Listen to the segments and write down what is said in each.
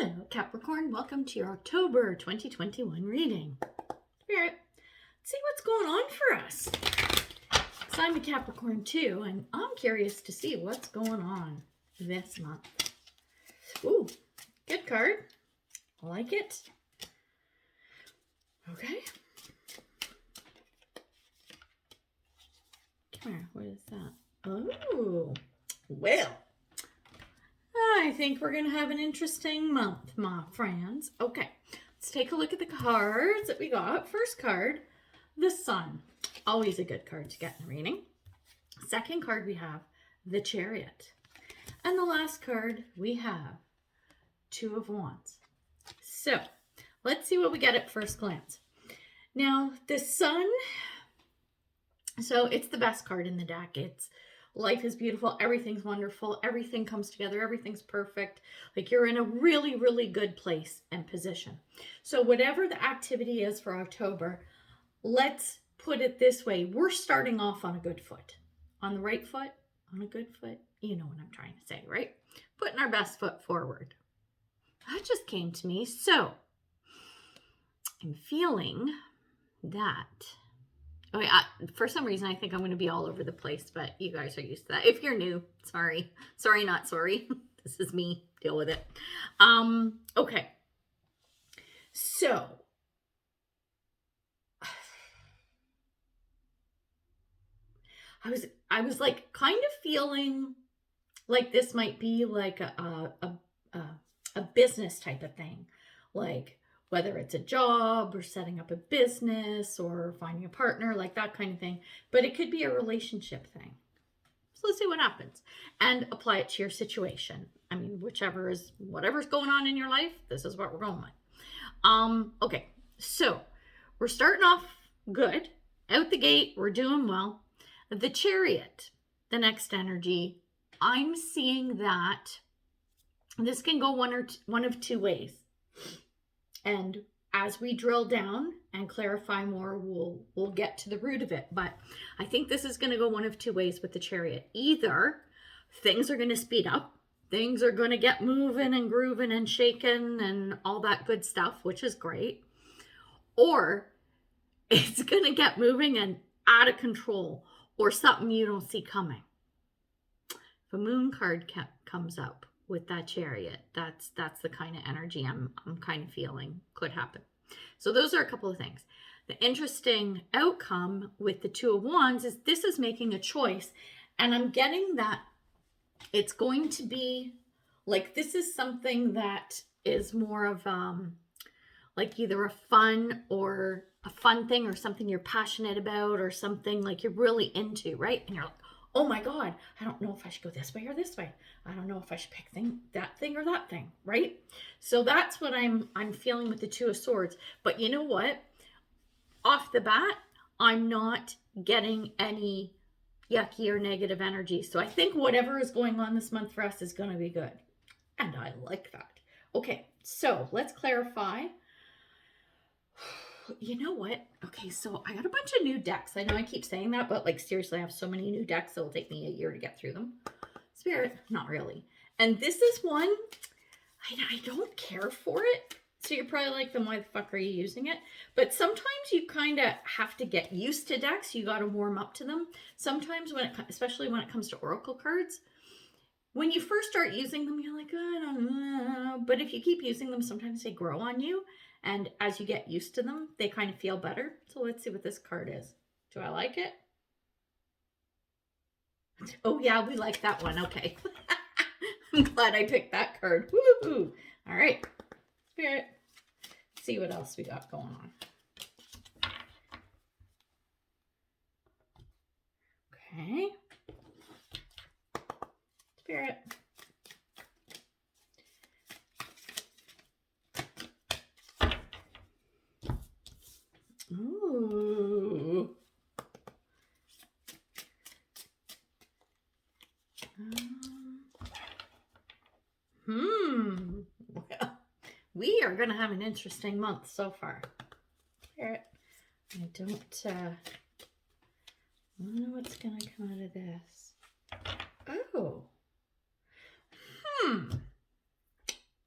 Hello, Capricorn. Welcome to your October 2021 reading. Spirit, let's see what's going on for us. So I'm a Capricorn too, and I'm curious to see what's going on this month. Ooh, good card. I like it. Okay. Come here. What is that? Oh, well. I think we're going to have an interesting month, my friends. Okay, let's take a look at the cards that we got. First card, the Sun. Always a good card to get in a reading. Second card, we have the Chariot. And the last card, we have Two of Wands. So, let's see what we get at first glance. Now, the Sun, so it's the best card in the deck. It's life is beautiful. Everything's wonderful. Everything comes together. Everything's perfect. Like you're in a really, really good place and position. So whatever the activity is for October, let's put it this way. We're starting off on a good foot. On the right foot, on a good foot. You know what I'm trying to say, right? Putting our best foot forward. That just came to me. So I'm feeling that... Okay, for some reason, I think I'm going to be all over the place, but you guys are used to that. If you're new, sorry. Sorry, not sorry. This is me. Deal with it. Okay. So, I was like kind of feeling like this might be like a business type of thing. Like, whether it's a job or setting up a business or finding a partner, like that kind of thing. But it could be a relationship thing. So let's see what happens and apply it to your situation. I mean, whatever's going on in your life, this is what we're going with. Okay, so we're starting off good. Out the gate, we're doing well. The Chariot, the next energy, I'm seeing that this can go one of two ways. And as we drill down and clarify more, we'll get to the root of it. But I think this is going to go one of two ways with the Chariot. Either things are going to speed up. Things are going to get moving and grooving and shaking and all that good stuff, which is great. Or it's going to get moving and out of control or something you don't see coming. If a moon card comes up with that Chariot, that's the kind of energy I'm kind of feeling could happen. So those are a couple of things. The interesting outcome with the Two of Wands is this is making a choice, and I'm getting that it's going to be like this is something that is more of like either a fun thing or something you're passionate about or something like you're really into, right? And you're like, oh my God, I don't know if I should go this way or this way. I don't know if I should pick that thing or that thing, right? So that's what I'm feeling with the Two of Swords. But you know what? Off the bat, I'm not getting any yucky or negative energy. So I think whatever is going on this month for us is going to be good. And I like that. Okay, so let's clarify. You know what? Okay, so I got a bunch of new decks. I know I keep saying that, but like seriously, I have so many new decks, it'll take me a year to get through them. Spirit, not really. And this is one, I don't care for it. So you're probably like, then why the fuck are you using it? But sometimes you kind of have to get used to decks. You got to warm up to them. Sometimes especially when it comes to oracle cards, when you first start using them, you're like, oh, I don't know. But if you keep using them, sometimes they grow on you. And as you get used to them, they kind of feel better. So let's see what this card is. Do I like it? Oh yeah, we like that one. Okay. I'm glad I picked that card. Woo-hoo. All right. Spirit. Let's see what else we got going on. Okay. Spirit. Ooh. Well, we are going to have an interesting month so far. Spirit. I don't know what's going to come out of this. Oh.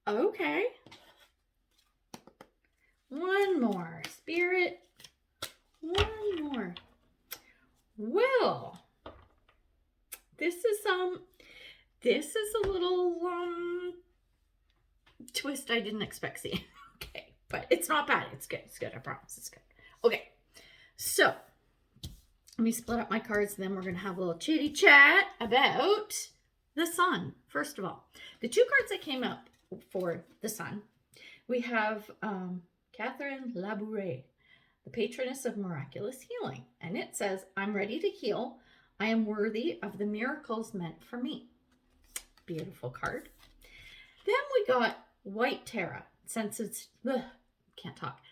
Okay. One more. Spirit. One more. Well, this is a little twist I didn't expect seeing. Okay, but it's not bad. It's good. It's good. I promise. It's good. Okay, so let me split up my cards, and then we're going to have a little chitty chat about the sun. First of all, the two cards that came up for the sun, we have Catherine Labouré, the patroness of miraculous healing. And it says, I'm ready to heal. I am worthy of the miracles meant for me. Beautiful card. Then we got White Tarot,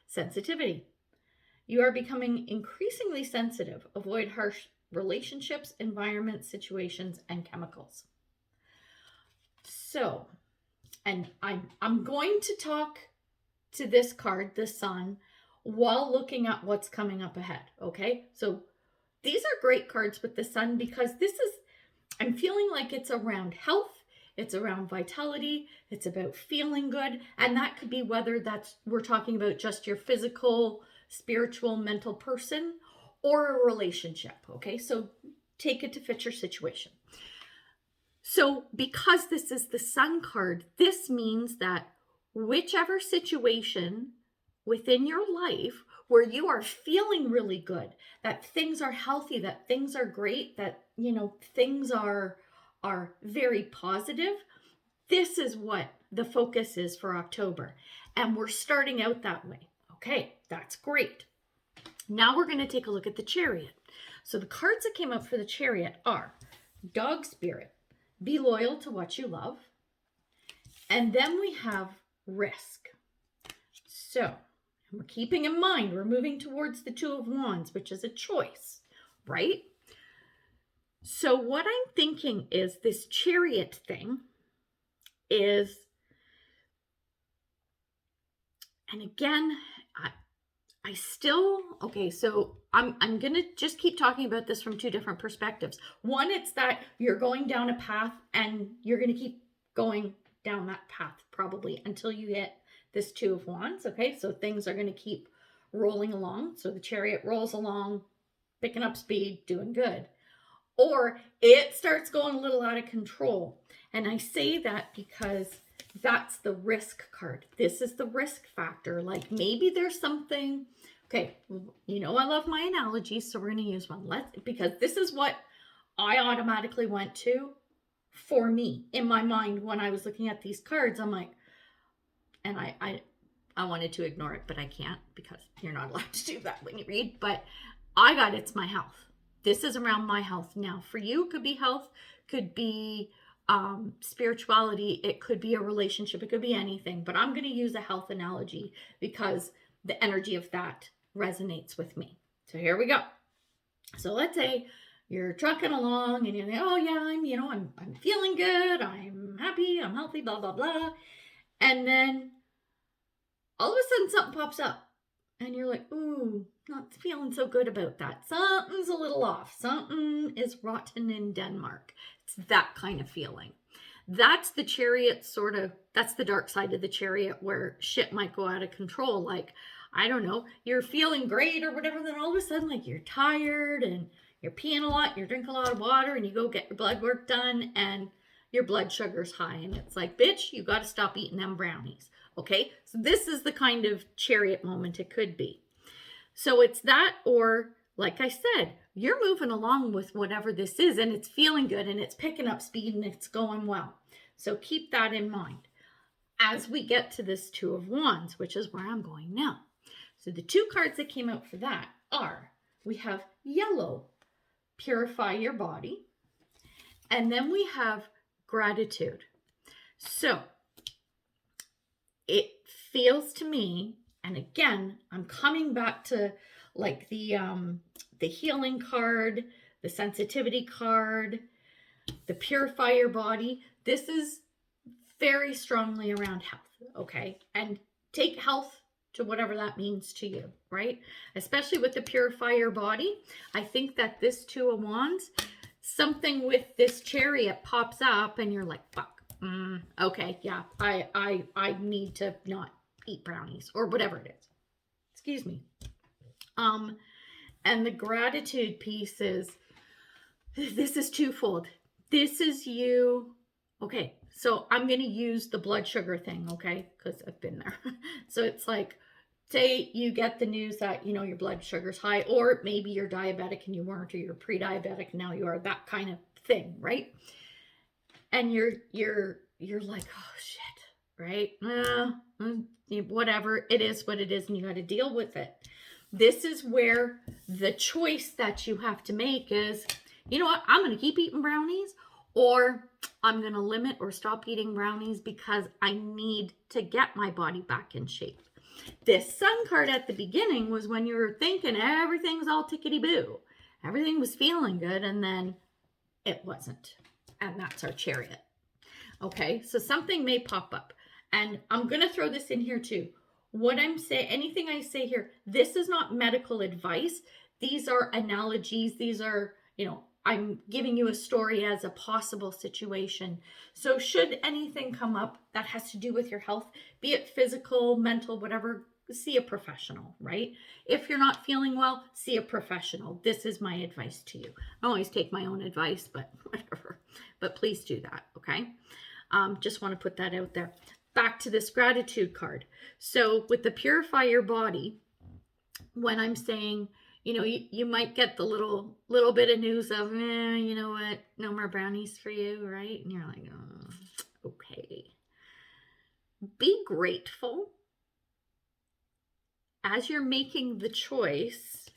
sensitivity. You are becoming increasingly sensitive. Avoid harsh relationships, environments, situations, and chemicals. So, and I'm going to talk to this card, the sun, while looking at what's coming up ahead, okay? So these are great cards with the sun because I'm feeling like it's around health, it's around vitality, it's about feeling good, and that could be whether we're talking about just your physical, spiritual, mental person, or a relationship, okay? So take it to fit your situation. So because this is the sun card, this means that whichever situation within your life where you are feeling really good, that things are healthy, that things are great, that, things are very positive, this is what the focus is for October. And we're starting out that way. Okay, that's great. Now we're going to take a look at the Chariot. So the cards that came up for the Chariot are Dog Spirit, be loyal to what you love. And then we have Risk. So we're keeping in mind, we're moving towards the Two of Wands, which is a choice, right? So what I'm thinking is this Chariot thing is, and again, so I'm going to just keep talking about this from two different perspectives. One, it's that you're going down a path and you're going to keep going down that path probably until you hit this Two of Wands, okay? So things are going to keep rolling along. So the Chariot rolls along, picking up speed, doing good. Or it starts going a little out of control. And I say that because that's the risk card. This is the risk factor. Like maybe there's something, okay, I love my analogies, so we're going to use one. Because this is what I automatically went to for me in my mind when I was looking at these cards. I'm like, and I wanted to ignore it, but I can't because you're not allowed to do that when you read. But I got it's my health. This is around my health. Now, for you, it could be health, could be spirituality, it could be a relationship, it could be anything. But I'm going to use a health analogy because the energy of that resonates with me. So here we go. So let's say you're trucking along and you're like, oh yeah, I'm feeling good, I'm happy, I'm healthy, blah, blah, blah. And then all of a sudden something pops up and you're like, ooh, not feeling so good about that. Something's a little off. Something is rotten in Denmark. It's that kind of feeling. That's the Chariot that's the dark side of the Chariot where shit might go out of control. Like, I don't know, you're feeling great or whatever, then all of a sudden, like, you're tired and you're peeing a lot, you're drinking a lot of water, and you go get your blood work done and your blood sugar's high. And it's like, bitch, you got to stop eating them brownies. Okay, so this is the kind of Chariot moment it could be. So it's that, or like I said, you're moving along with whatever this is and it's feeling good and it's picking up speed and it's going well. So keep that in mind as we get to this Two of Wands, which is where I'm going now. So the two cards that came out for that are, we have Yellow, purify your body, and then we have Gratitude. So it feels to me, and again, I'm coming back to like the healing card, the sensitivity card, the purify your body. This is very strongly around health, okay? And take health to whatever that means to you, right? Especially with the purify your body. I think that this Two of Wands, something with this Chariot pops up and you're like, fuck, Okay, yeah, I need to not eat brownies or whatever it is. Excuse me. And the gratitude piece is, this is twofold. This is you. Okay, so I'm going to use the blood sugar thing, okay? Because I've been there. So it's like, say you get the news that, your blood sugar's high, or maybe you're diabetic and you weren't, or you're pre-diabetic and now you are, that kind of thing, right? And you're like, oh shit, right? Whatever, it is what it is, and you got to deal with it. This is where the choice that you have to make is, you know what, I'm going to keep eating brownies, or I'm going to limit or stop eating brownies because I need to get my body back in shape. This sun card at the beginning was when you were thinking everything's all tickety-boo. Everything was feeling good, and then it wasn't. And that's our Chariot. Okay, so something may pop up. And I'm going to throw this in here too. What I'm saying, anything I say here, this is not medical advice. These are analogies. These are, I'm giving you a story as a possible situation. So should anything come up that has to do with your health, be it physical, mental, whatever, see a professional, right? If you're not feeling well, see a professional. This is my advice to you. I always take my own advice, but whatever. But please do that, okay? Just want to put that out there. Back to this gratitude card. So with the Purify Your Body, when I'm saying, you might get the little bit of news of, you know what, no more brownies for you, right? And you're like, oh, okay. Be grateful as you're making the choice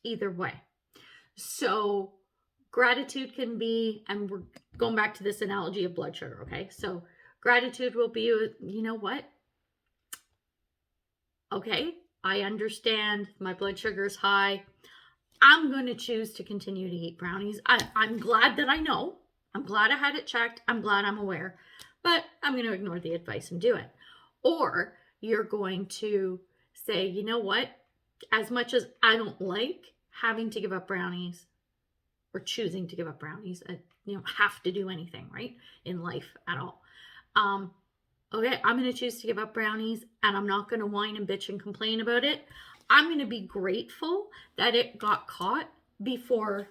either way. So gratitude can be, and we're going back to this analogy of blood sugar, okay? So gratitude will be, you know what? Okay, I understand my blood sugar is high. I'm going to choose to continue to eat brownies. I'm glad that I know. I'm glad I had it checked. I'm glad I'm aware. But I'm going to ignore the advice and do it. Or you're going to say, you know what? As much as I don't like having to give up brownies or choosing to give up brownies, you don't have to do anything, right? In life at all. Okay, I'm going to choose to give up brownies, and I'm not going to whine and bitch and complain about it. I'm going to be grateful that it got caught before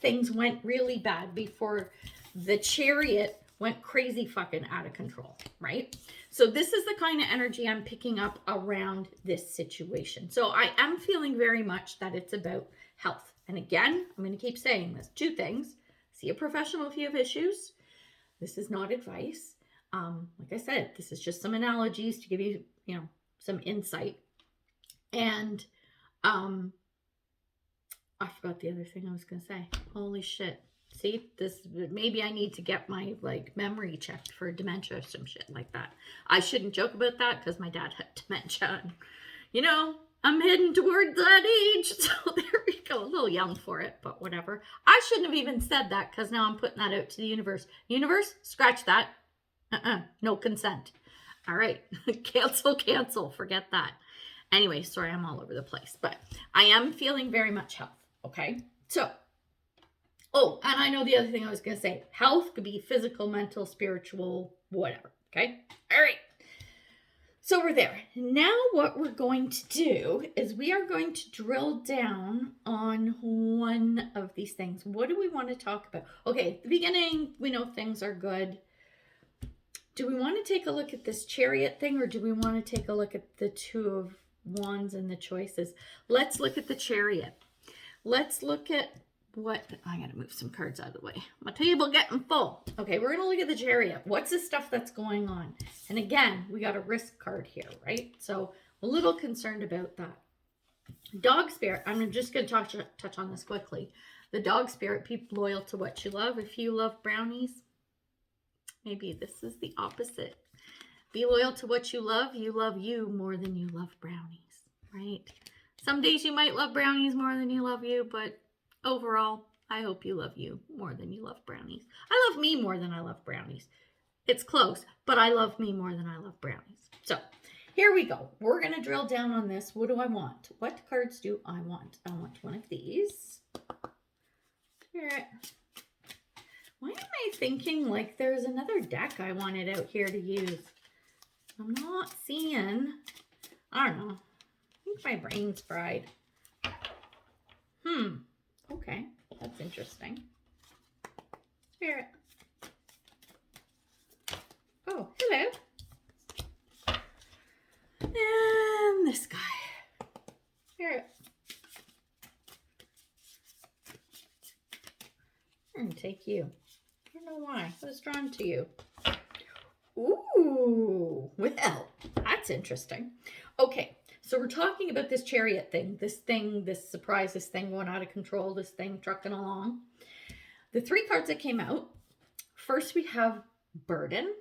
things went really bad, before the Chariot went crazy fucking out of control, right? So this is the kind of energy I'm picking up around this situation. So I am feeling very much that it's about health. And again, I'm going to keep saying this. 2 things. See a professional if you have issues. This is not advice. Like I said, this is just some analogies to give you, some insight. And I forgot the other thing I was going to say. Holy shit. See, maybe I need to get my memory checked for dementia or some shit like that. I shouldn't joke about that because my dad had dementia. And, I'm heading towards that age. So there we go. A little young for it, but whatever. I shouldn't have even said that because now I'm putting that out to the universe. Universe, scratch that. No consent. All right. Cancel. Forget that. Anyway, sorry, I'm all over the place, but I am feeling very much health. Okay. So, and I know the other thing I was going to say, health could be physical, mental, spiritual, whatever. Okay. All right. So we're there. Now what we're going to do is we are going to drill down on one of these things. What do we want to talk about? Okay. At the beginning, we know things are good. Do we want to take a look at this Chariot thing, or do we want to take a look at the 2 of Wands and the choices? Let's look at the Chariot. Let's look at I got to move some cards out of the way. My table getting full. Okay, we're going to look at the Chariot. What's the stuff that's going on? And again, we got a risk card here, right? So a little concerned about that. Dog spirit. I'm just going to touch on this quickly. The dog spirit, people loyal to what you love. If you love brownies, maybe this is the opposite. Be loyal to what you love. You love you more than you love brownies, right? Some days you might love brownies more than you love you, but overall, I hope you love you more than you love brownies. I love me more than I love brownies. It's close, but I love me more than I love brownies. So here we go. We're going to drill down on this. What do I want? What cards do I want? I want one of these. Here. Why am I thinking like there's another deck I wanted out here to use? I'm not seeing. I don't know. I think my brain's fried. Okay. That's interesting. Spirit. Oh, hello. And this guy. Spirit. I'm going to take you. I don't know why. I was drawn to you. Ooh, well, that's interesting. Okay, so we're talking about this chariot thing, this surprise, this thing going out of control, this thing trucking along. The 3 cards that came out, first we have burden,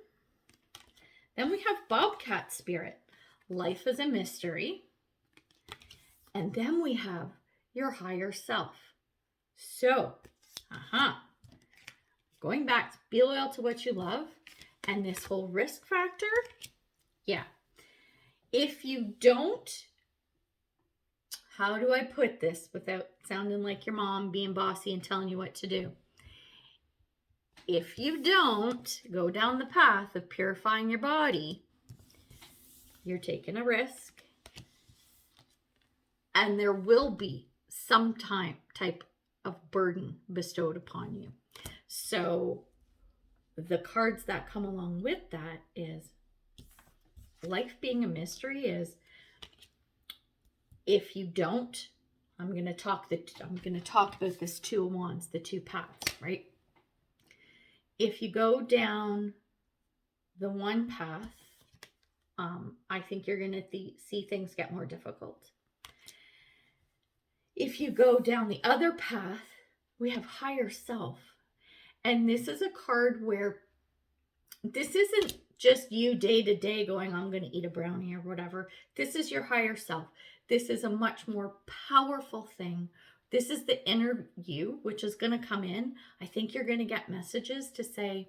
then we have bobcat spirit, life is a mystery, and then we have your higher self. So, going back, be loyal to what you love. And this whole risk factor, yeah. If you don't, how do I put this without sounding like your mom being bossy and telling you what to do? If you don't go down the path of purifying your body, you're taking a risk. And there will be some type of burden bestowed upon you. So the cards that come along with that is life being a mystery is if you don't, I'm going to talk about this 2 of Wands, the 2 paths, right? If you go down the one path, I think you're going to see things get more difficult. If you go down the other path, we have higher self. And this is a card where this isn't just you day to day going, I'm going to eat a brownie or whatever. This is your higher self. This is a much more powerful thing. This is the inner you, which is going to come in. I think you're going to get messages to say,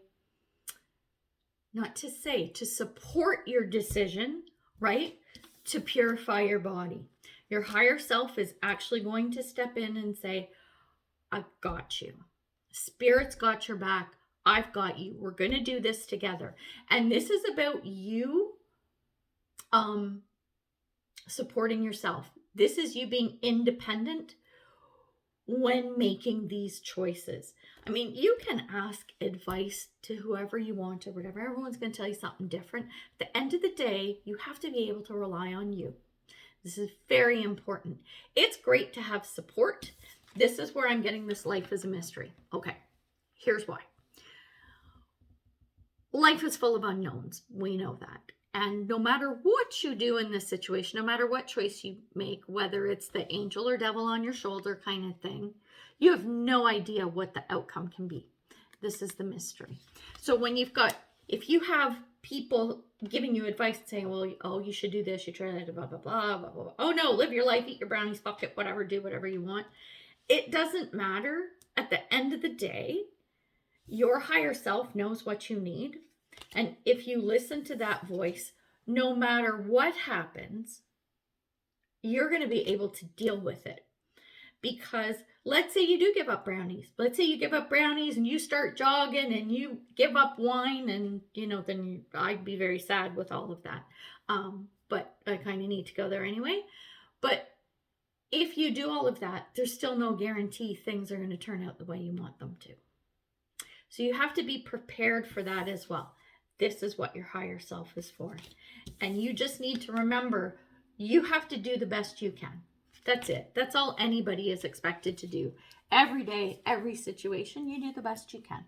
to support your decision, right? To purify your body. Your higher self is actually going to step in and say, I've got you. Spirit's got your back. I've got you. We're going to do this together. And this is about you supporting yourself. This is you being independent when making these choices. I mean, you can ask advice to whoever you want or whatever. Everyone's going to tell you something different. At the end of the day, you have to be able to rely on you. This is very important. It's great to have support. This is where I'm getting this life is a mystery. Okay, here's why. Life is full of unknowns. We know that. And no matter what you do in this situation, no matter what choice you make, whether it's the angel or devil on your shoulder kind of thing, you have no idea what the outcome can be. This is the mystery. So if you have people giving you advice and saying, well, oh, you should do this, you try that, blah, blah, blah, blah, blah. Oh no, live your life, eat your brownies, fuck it, whatever, do whatever you want. It doesn't matter. At the end of the day, your higher self knows what you need. And if you listen to that voice, no matter what happens, you're going to be able to deal with it. Because let's say you do give up brownies. Let's say you give up brownies and you start jogging and you give up wine and, then I'd be very sad with all of that. But I kind of need to go there anyway. But if you do all of that, there's still no guarantee things are going to turn out the way you want them to. So you have to be prepared for that as well. This is what your higher self is for. And you just need to remember, you have to do the best you can. That's it. That's all anybody is expected to do. Every day, every situation, you do the best you can.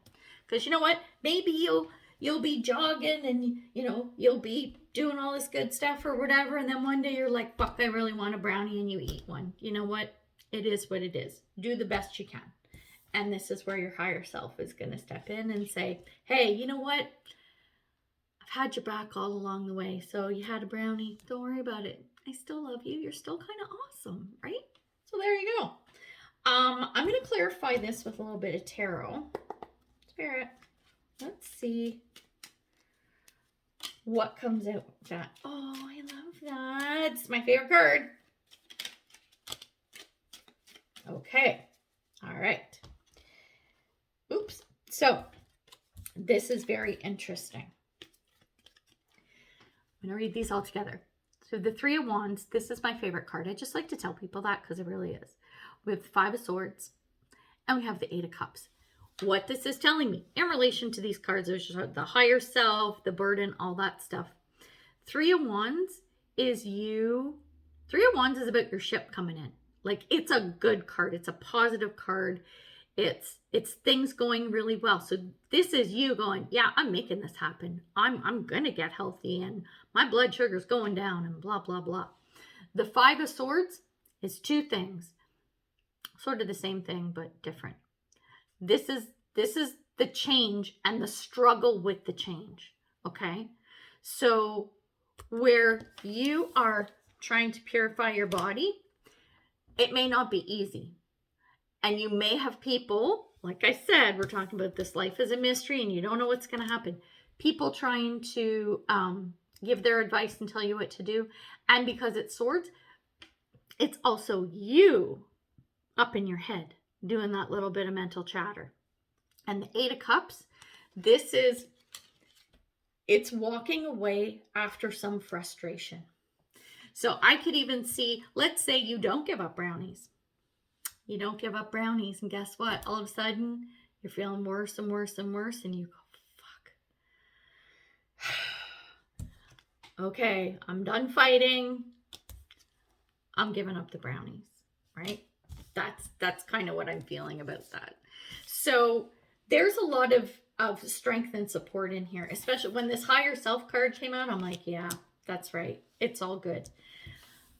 Because you know what? Maybe you'll be jogging and, you'll be doing all this good stuff or whatever. And then one day you're like, fuck, I really want a brownie, and you eat one. You know what? It is what it is. Do the best you can. And this is where your higher self is going to step in and say, hey, you know what? I've had your back all along the way. So you had a brownie. Don't worry about it. I still love you. You're still kind of awesome, right? So there you go. I'm going to clarify this with a little bit of tarot. Spirit, let's see what comes out with that. Oh, I love that. It's my favorite card. Okay. All right. Oops. So This is very interesting. I'm going to read these all together. So the Three of Wands, this is my favorite card. I just like to tell people that because it really is. We have the Five of Swords and we have the Eight of Cups. What this is telling me in relation to these cards, there's the higher self, the burden, all that stuff. Three of Wands is you. Three of Wands is about your ship coming in. Like, it's a good card. It's a positive card. It's things going really well. So this is you going, yeah, I'm making this happen. I'm going to get healthy and my blood sugar's going down and blah, blah, blah. The Five of Swords is two things. Sort of the same thing, but different. This is the change and the struggle with the change. Okay. So where you are trying to purify your body, it may not be easy. And you may have people, like I said, we're talking about this life is a mystery and you don't know what's going to happen. People trying to give their advice and tell you what to do. And because it's swords, it's also you up in your head doing that little bit of mental chatter. And the Eight of Cups, it's walking away after some frustration. So I could even see, let's say you don't give up brownies. You don't give up brownies, and guess what? All of a sudden, you're feeling worse and worse and worse, and you go, fuck. Okay, I'm done fighting. I'm giving up the brownies, right? That's kind of what I'm feeling about that. So there's a lot of strength and support in here, especially when this higher self card came out. I'm like, yeah, that's right. It's all good.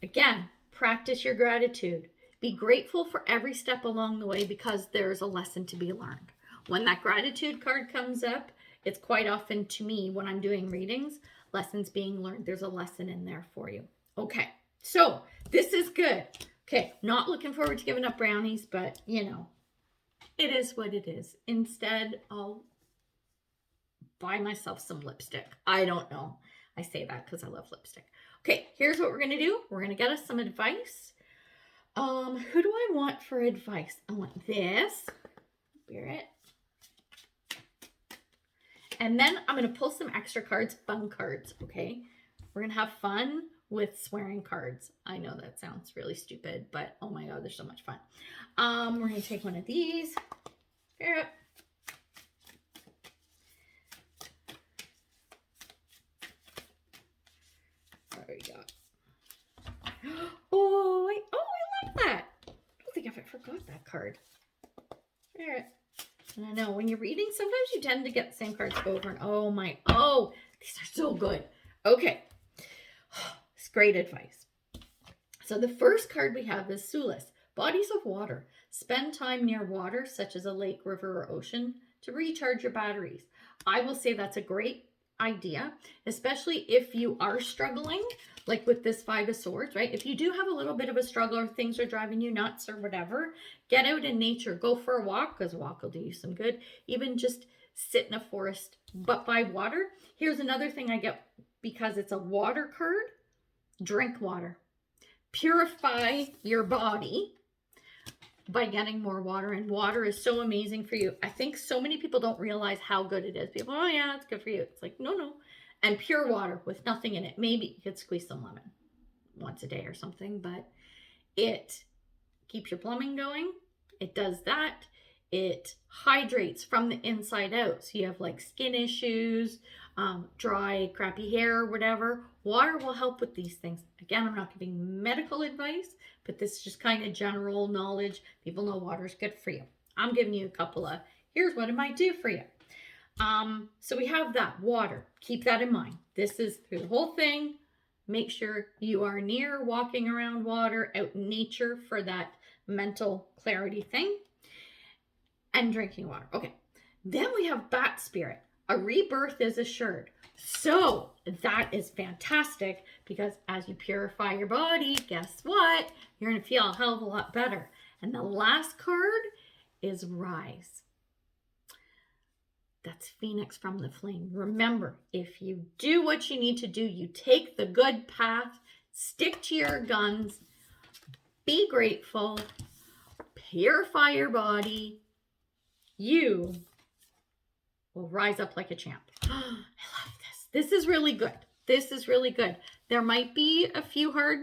Again, practice your gratitude. Be grateful for every step along the way because there's a lesson to be learned. When that gratitude card comes up, it's quite often to me when I'm doing readings, lessons being learned. There's a lesson in there for you. Okay, so this is good. Okay, not looking forward to giving up brownies, but you know, it is what it is. Instead, I'll buy myself some lipstick. I don't know. I say that because I love lipstick. Okay, here's what we're going to do. We're going to get us some advice. Who do I want for advice? I want this. Spirit. And then I'm going to pull some extra cards, fun cards, okay? We're going to have fun with swearing cards. I know that sounds really stupid, but oh my God, they're so much fun. We're going to take one of these. Spirit. What do we got? Oh, I love that. I don't think I forgot that card. Spirit. I know when you're reading, sometimes you tend to get the same cards over and these are so good. Okay. It's great advice. So the first card we have is Solace. Bodies of water. Spend time near water, such as a lake, river, or ocean, to recharge your batteries. I will say that's a great idea, especially if you are struggling, like with this Five of Swords, right? If you do have a little bit of a struggle or things are driving you nuts or whatever, get out in nature. Go for a walk, because a walk will do you some good. Even just sit in a forest, but by water. Here's another thing I get because it's a water card. Drink water. Purify your body by getting more water, and water is so amazing for you. I think so many people don't realize how good it is. People, oh yeah, it's good for you. It's like, no. And pure water with nothing in it. Maybe you could squeeze some lemon once a day or something, but it keeps your plumbing going. It does that. It hydrates from the inside out. So you have like skin issues, dry, crappy hair, whatever. Water will help with these things. Again, I'm not giving medical advice, but this is just kind of general knowledge. People know water is good for you. I'm giving you a couple of, here's what it might do for you. So we have that water. Keep that in mind. This is through the whole thing. Make sure you are near walking around water, out in nature for that mental clarity thing, and drinking water. Okay. Then we have Bat Spirit. A rebirth is assured. So that is fantastic because as you purify your body, guess what? You're going to feel a hell of a lot better. And the last card is Rise. That's Phoenix from the Flame. Remember, if you do what you need to do, you take the good path, stick to your guns, be grateful, purify your body, you will rise up like a champ. I love this. This is really good. This is really good. There might be a few hard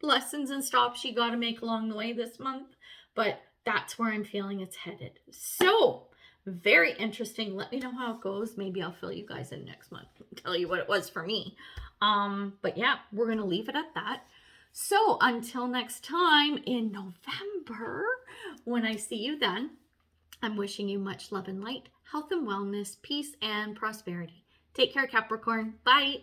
lessons and stops you got to make along the way this month, but that's where I'm feeling it's headed. So very interesting. Let me know how it goes. Maybe I'll fill you guys in next month and tell you what it was for me. But yeah, we're going to leave it at that. So until next time in November, when I see you then, I'm wishing you much love and light, health and wellness, peace and prosperity. Take care, Capricorn. Bye.